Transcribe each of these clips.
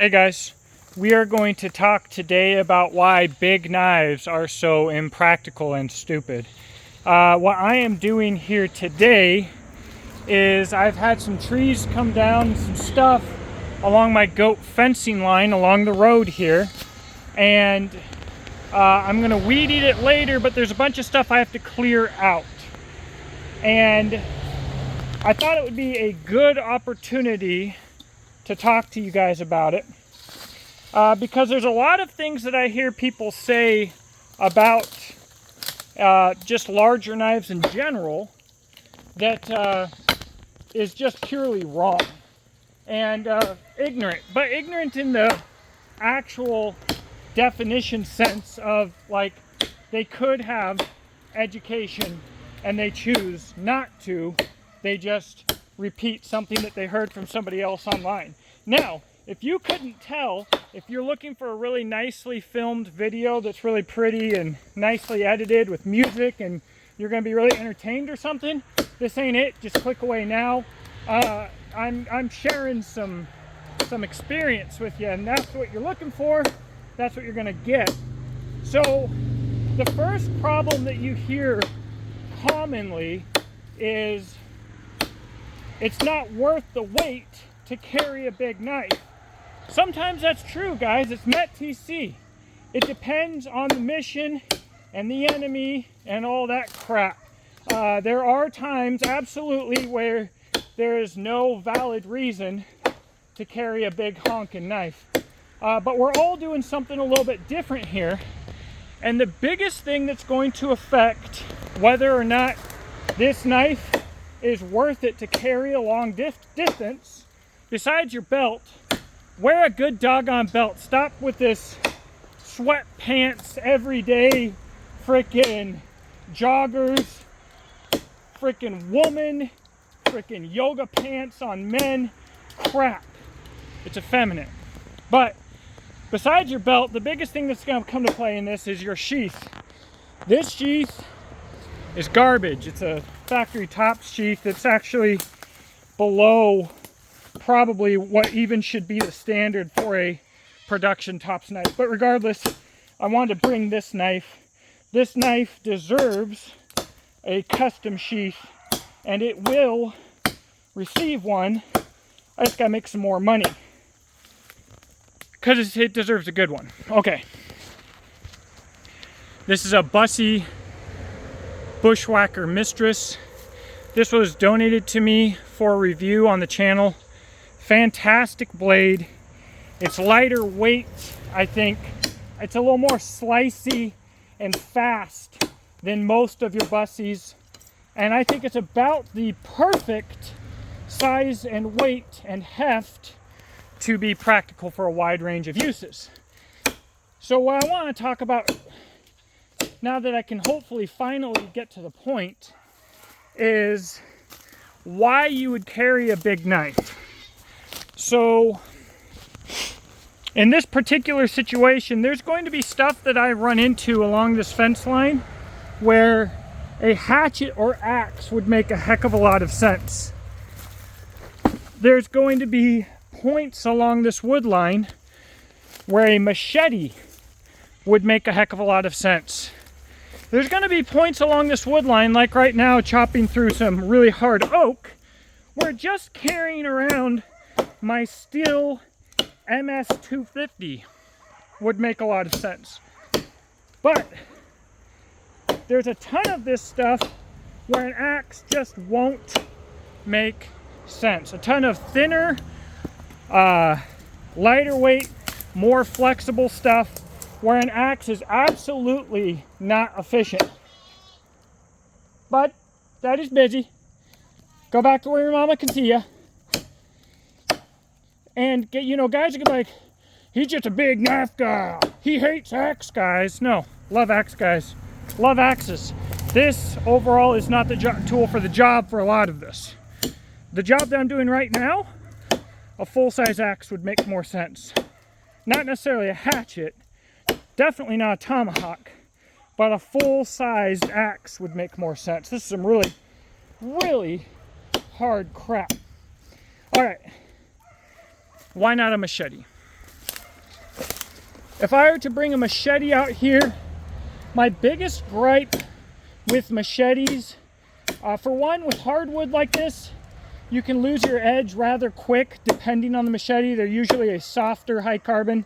Hey guys, we are going to talk today about why big knives are so impractical and stupid. What I am doing here today is I've had some trees come down, some stuff along my goat fencing line along the road here, and I'm going to weed eat it later, but there's a bunch of stuff I have to clear out. And I thought it would be a good opportunity to talk to you guys about it, because there's a lot of things that I hear people say about just larger knives in general that is just purely wrong and ignorant, but ignorant in the actual definition sense of, like, they could have education and they choose not to. They just repeat something that they heard from somebody else online. Now, if you couldn't tell, if you're looking for a really nicely filmed video that's really pretty and nicely edited with music and you're going to be really entertained or something, this ain't it. Just click away now. I'm sharing some experience with you, and that's what you're looking for. That's what you're going to get. So the first problem that you hear commonly is it's not worth the weight to carry a big knife. Sometimes that's true, guys. It's met TC. It depends on the mission and the enemy and all that crap. There are times, absolutely, where there is no valid reason to carry a big honking knife. But we're all doing something a little bit different here. And the biggest thing that's going to affect whether or not this knife is worth it to carry a long distance, besides your belt, wear a good doggone belt. Stop with this sweatpants everyday frickin' joggers, frickin' woman, frickin' yoga pants on men crap. It's effeminate. But besides your belt, the biggest thing that's going to come to play in this is your sheath. This sheath is garbage. It's a factory top sheath. It's actually below probably what even should be the standard for a production tops knife. But regardless, I wanted to bring this knife. This knife deserves a custom sheath, and it will receive one. I just gotta make some more money because it deserves a good one. Okay. This is a Bussey Bushwhacker Mistress. This was donated to me for review on the channel. Fantastic blade. It's lighter weight, I think. It's a little more slicey and fast than most of your Busseys. And I think it's about the perfect size and weight and heft to be practical for a wide range of uses. So what I want to talk about, now that I can hopefully finally get to the point, is why you would carry a big knife. So in this particular situation, there's going to be stuff that I run into along this fence line where a hatchet or axe would make a heck of a lot of sense. There's going to be points along this wood line where a machete would make a heck of a lot of sense. There's going to be points along this wood line, like right now chopping through some really hard oak, where just carrying around my Stihl MS-250 would make a lot of sense. But there's a ton of this stuff where an axe just won't make sense. A ton of thinner, lighter weight, more flexible stuff where an axe is absolutely not efficient. But Daddy's busy. Go back to where your mama can see you. And get, guys are gonna be like, he's just a big knife guy. He hates axe guys. No, love axe guys. Love axes. This overall is not the tool for the job for a lot of this. The job that I'm doing right now, a full-size axe would make more sense. Not necessarily a hatchet, definitely not a tomahawk, but a full-sized axe would make more sense. This is some really, really hard crap. All right, why not a machete? If I were to bring a machete out here, my biggest gripe with machetes, for one, with hardwood like this, you can lose your edge rather quick depending on the machete. They're usually a softer high carbon.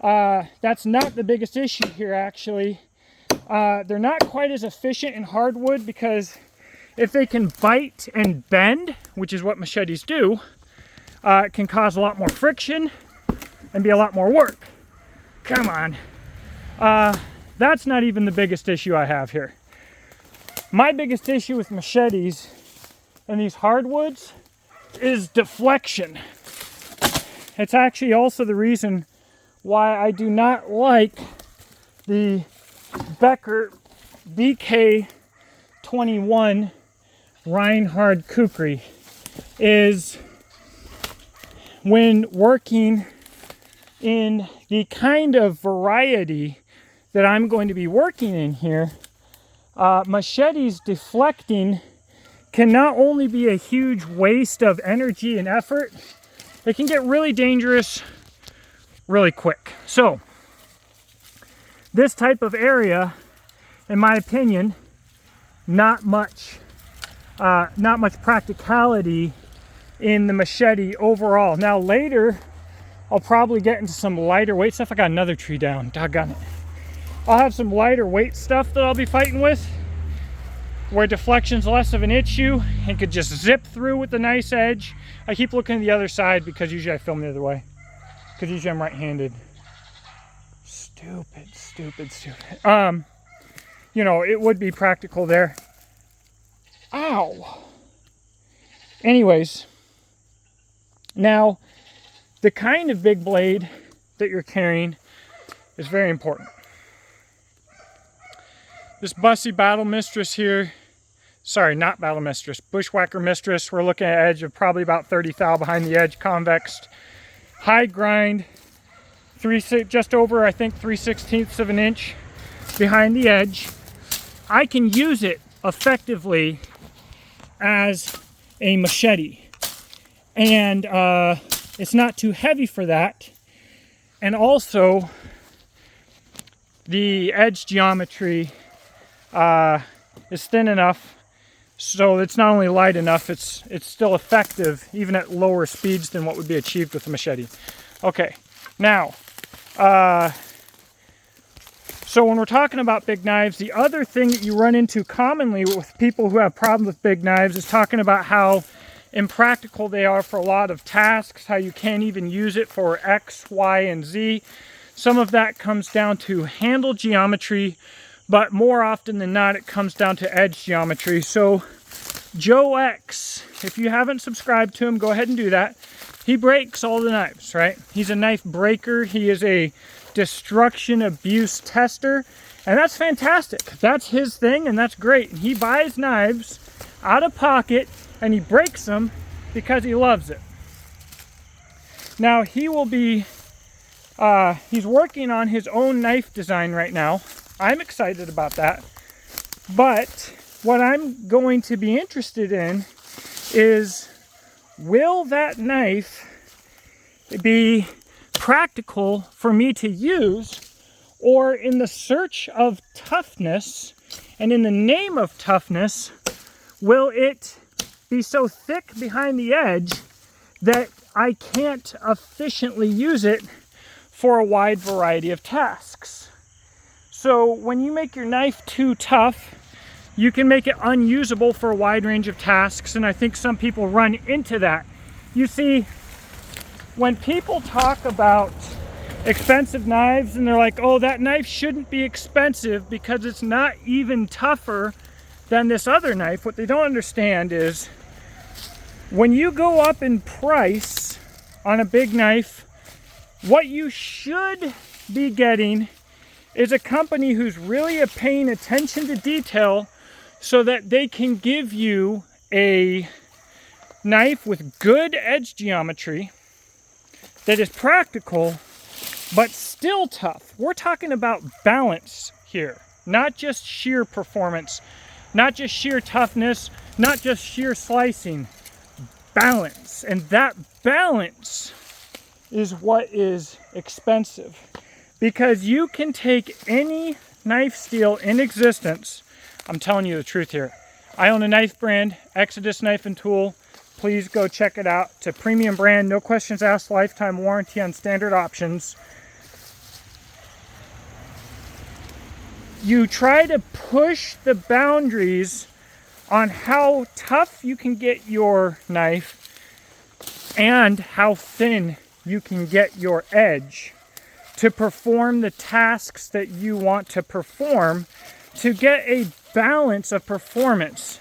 That's not the biggest issue here, actually. They're not quite as efficient in hardwood because if they can bite and bend, which is what machetes do, it can cause a lot more friction and be a lot more work. Come on. That's not even the biggest issue I have here. My biggest issue with machetes and these hardwoods is deflection. It's actually also the reason why I do not like the Becker BK21 Reinhard Kukri. Is when working in the kind of variety that I'm going to be working in here, machetes deflecting can not only be a huge waste of energy and effort, it can get really dangerous really quick. So this type of area, in my opinion, not much practicality in the machete overall. Now later, I'll probably get into some lighter weight stuff. I got another tree down, doggone it. I'll have some lighter weight stuff that I'll be fighting with, where deflection's less of an issue and could just zip through with a nice edge. I keep looking at the other side because usually I film the other way, because usually I'm right-handed. Stupid. You know, it would be practical there. Ow. Anyways, now the kind of big blade that you're carrying is very important. This Bussey Battle Mistress here, sorry, not Battle Mistress, Bushwhacker Mistress, we're looking at an edge of probably about 30 thou behind the edge, convexed, high grind, just over, I think, 3/16 of an inch behind the edge. I can use it effectively as a machete, and it's not too heavy for that, and also the edge geometry is thin enough so it's not only light enough, it's still effective even at lower speeds than what would be achieved with a machete. Okay, now so when we're talking about big knives, the other thing that you run into commonly with people who have problems with big knives is talking about how impractical they are for a lot of tasks, how you can't even use it for X, Y, and Z. Some of that comes down to handle geometry, but more often than not, it comes down to edge geometry. So Joe X, if you haven't subscribed to him, go ahead and do that. He breaks all the knives, right? He's a knife breaker. He is a destruction abuse tester, and that's fantastic. That's his thing, and that's great. And he buys knives out of pocket, and he breaks them because he loves it. Now, he will be, he's working on his own knife design right now. I'm excited about that. But what I'm going to be interested in is, will that knife be practical for me to use, or in the search of toughness and in the name of toughness, will it be so thick behind the edge that I can't efficiently use it for a wide variety of tasks? So when you make your knife too tough, you can make it unusable for a wide range of tasks, and I think some people run into that. You see, when people talk about expensive knives and they're like, oh, that knife shouldn't be expensive because it's not even tougher than this other knife, what they don't understand is when you go up in price on a big knife, what you should be getting is a company who's really paying attention to detail so that they can give you a knife with good edge geometry that is practical but still tough. We're talking about balance here, not just sheer performance, not just sheer toughness, not just sheer slicing. Balance, and that balance is what is expensive. Because you can take any knife steel in existence. I'm telling you the truth here. I own a knife brand, Exodus Knife and Tool. Please go check it out. It's a premium brand, no questions asked, lifetime warranty on standard options. You try to push the boundaries on how tough you can get your knife and how thin you can get your edge to perform the tasks that you want to perform, to get a balance of performance.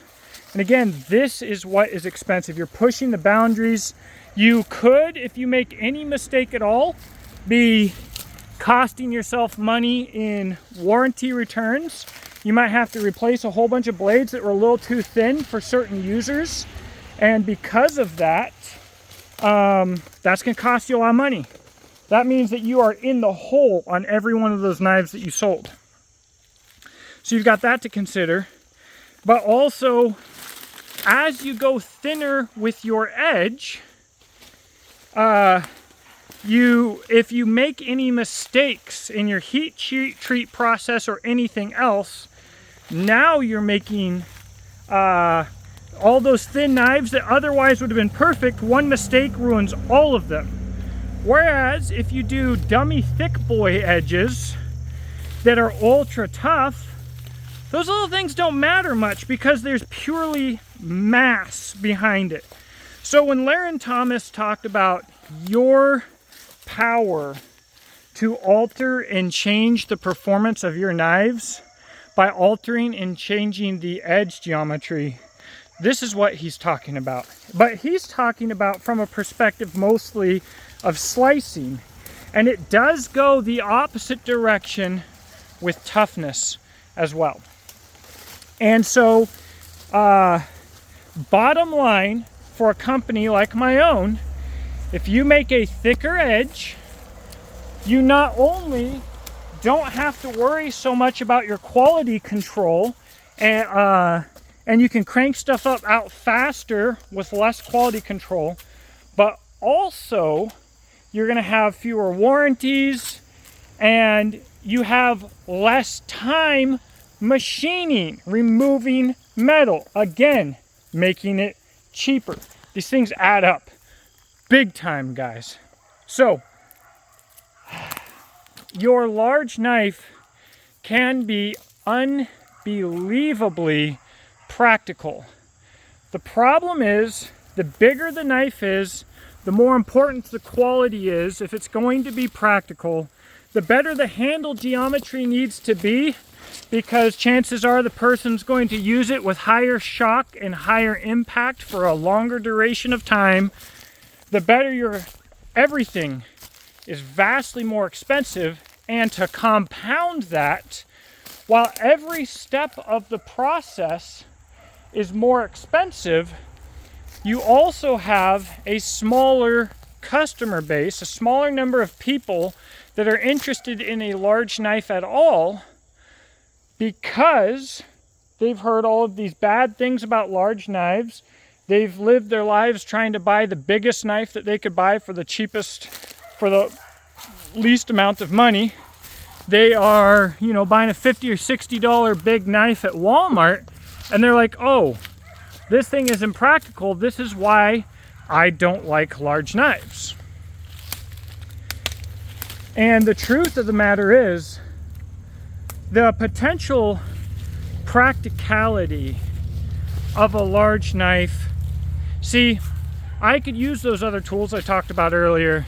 And again, this is what is expensive. You're pushing the boundaries. You could, if you make any mistake at all, be costing yourself money in warranty returns. You might have to replace a whole bunch of blades that were a little too thin for certain users. And because of that, that's going to cost you a lot of money. That means that you are in the hole on every one of those knives that you sold. So you've got that to consider. But also, as you go thinner with your edge, if you make any mistakes in your heat treat process or anything else, now you're making all those thin knives that otherwise would have been perfect. One mistake ruins all of them. Whereas if you do dummy thick boy edges that are ultra tough, those little things don't matter much because there's purely mass behind it. So when Larrin Thomas talked about your power to alter and change the performance of your knives by altering and changing the edge geometry, this is what he's talking about. But he's talking about from a perspective mostly of slicing, and it does go the opposite direction with toughness as well. And so bottom line for a company like my own, if you make a thicker edge, you not only don't have to worry so much about your quality control, and you can crank stuff up out faster with less quality control, but also you're going to have fewer warranties and you have less time machining, removing metal, again, making it cheaper. These things add up big time, guys. So your large knife can be unbelievably practical. The problem is, the bigger the knife is, the more important the quality is. If it's going to be practical, the better the handle geometry needs to be, because chances are the person's going to use it with higher shock and higher impact for a longer duration of time. The better your everything is vastly more expensive, and to compound that, while every step of the process is more expensive, you also have a smaller customer base, a smaller number of people that are interested in a large knife at all, because they've heard all of these bad things about large knives. They've lived their lives trying to buy the biggest knife that they could buy for the cheapest, for the least amount of money. They are, buying a $50 or $60 big knife at Walmart, and they're like, oh, this thing is impractical. This is why I don't like large knives. And the truth of the matter is, the potential practicality of a large knife, see, I could use those other tools I talked about earlier.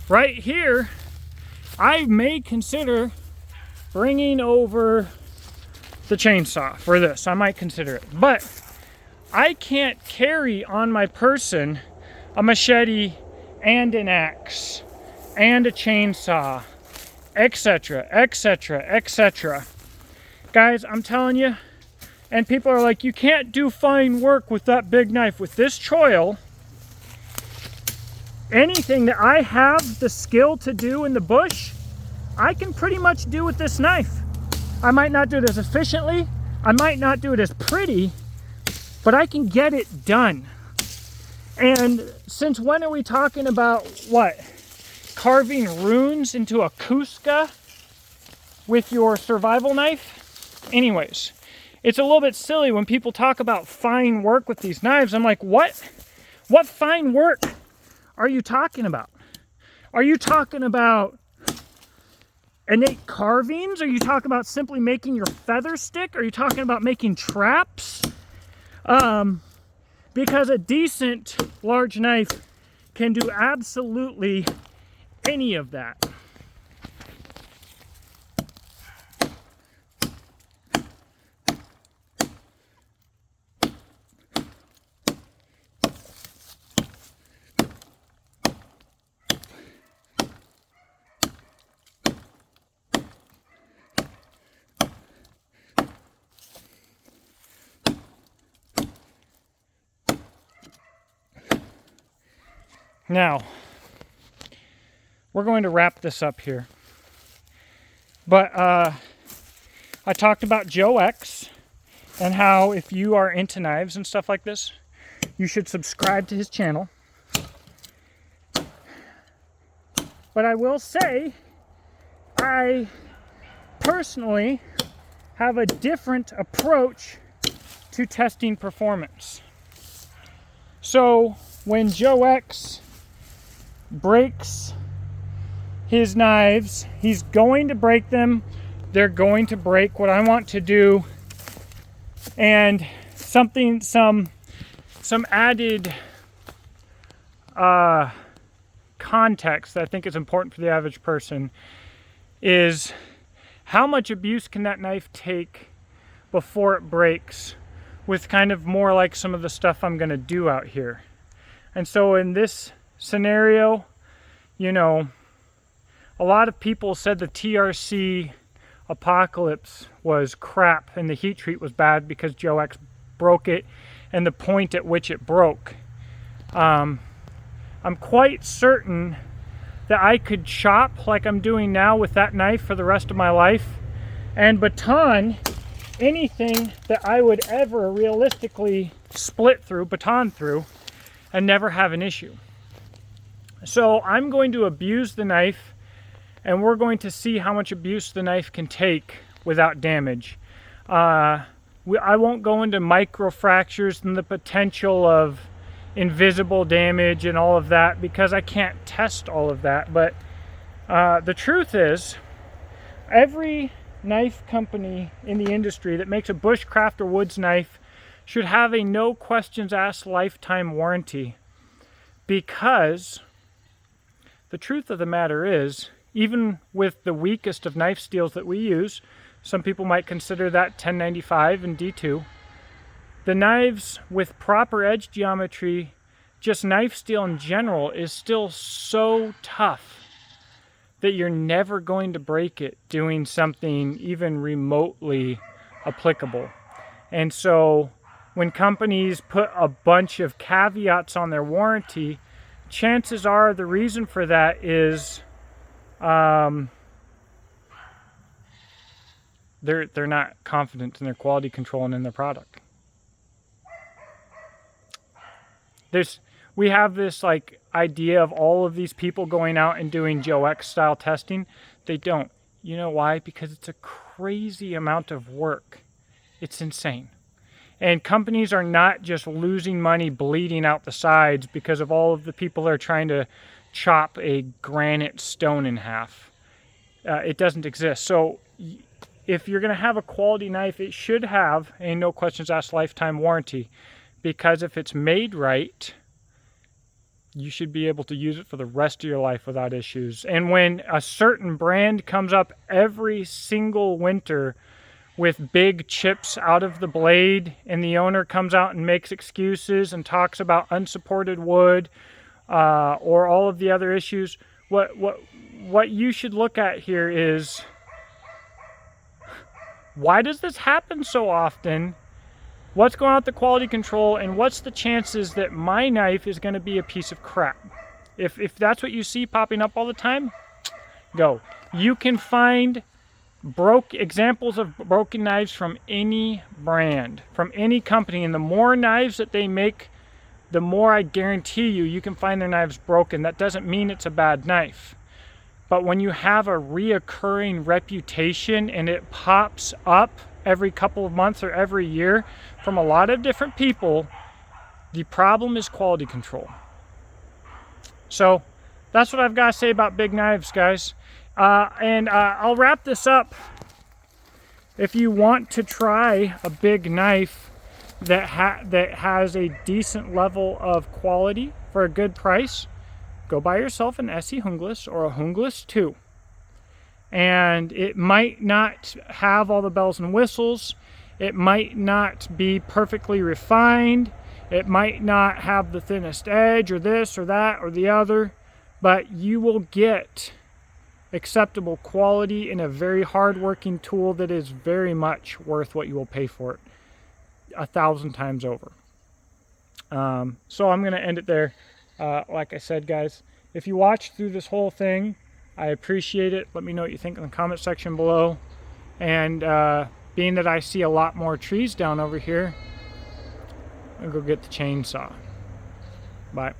Right here, I may consider bringing over the chainsaw for this. I might consider it. But I can't carry on my person a machete and an axe and a chainsaw, etc., etc., etc. Guys, I'm telling you, and people are like, you can't do fine work with that big knife. With this choil, anything that I have the skill to do in the bush, I can pretty much do with this knife. I might not do it as efficiently, I might not do it as pretty, but I can get it done. And since when are we talking about what? carving runes into a Cusca with your survival knife? Anyways, it's a little bit silly when people talk about fine work with these knives. I'm like, what fine work are you talking about? Are you talking about innate carvings? Are you talking about simply making your feather stick? Are you talking about making traps? Because a decent large knife can do absolutely any of that. Now, we're going to wrap this up here. But I talked about Joe X and how if you are into knives and stuff like this, you should subscribe to his channel. But I will say, I personally have a different approach to testing performance. So when Joe X breaks his knives, he's going to break them. They're going to break. What I want to do, and some added context that I think is important for the average person, is how much abuse can that knife take before it breaks, with kind of more like some of the stuff I'm going to do out here. And so in this scenario, you know, a lot of people said the TRC Apocalypse was crap and the heat treat was bad because Joe X broke it and the point at which it broke. I'm quite certain that I could chop like I'm doing now with that knife for the rest of my life and baton anything that I would ever realistically baton through and never have an issue. So I'm going to abuse the knife, and we're going to see how much abuse the knife can take without damage. I won't go into microfractures and the potential of invisible damage and all of that because I can't test all of that. But the truth is, every knife company in the industry that makes a bushcraft or woods knife should have a no questions asked lifetime warranty, because the truth of the matter is, even with the weakest of knife steels that we use, some people might consider that 1095 and D2, the knives with proper edge geometry, just knife steel in general, is still so tough that you're never going to break it doing something even remotely applicable. And so when companies put a bunch of caveats on their warranty, chances are the reason for that is they're not confident in their quality control and in their product. We have this like idea of all of these people going out and doing Joe X style testing. They don't. You know why? Because it's a crazy amount of work. It's insane. And companies are not just losing money bleeding out the sides because of all of the people that are trying to chop a granite stone in half. It doesn't exist. So if you're going to have a quality knife, it should have a no questions asked lifetime warranty, because if it's made right, you should be able to use it for the rest of your life without issues. And when a certain brand comes up every single winter with big chips out of the blade, and the owner comes out and makes excuses and talks about unsupported wood or all of the other issues, what you should look at here is, why does this happen so often? What's going on with the quality control, and what's the chances that my knife is going to be a piece of crap? If that's what you see popping up all the time, go. You can find examples of broken knives from any brand, from any company, and the more knives that they make, the more I guarantee you can find their knives broken. That doesn't mean it's a bad knife. But when you have a reoccurring reputation and it pops up every couple of months or every year from a lot of different people, the problem is quality control. So that's what I've got to say about Big Knives, guys. I'll wrap this up. If you want to try a big knife that has a decent level of quality for a good price, go buy yourself an ESEE Hungles or a Hungles 2. And it might not have all the bells and whistles. It might not be perfectly refined. It might not have the thinnest edge or this or that or the other, but you will get acceptable quality in a very hard-working tool that is very much worth what you will pay for it 1,000 times over. So I'm going to end it there. Like I said, guys, if you watched through this whole thing, I appreciate it. Let me know what you think in the comment section below. And being that I see a lot more trees down over here, I'll go get the chainsaw. Bye.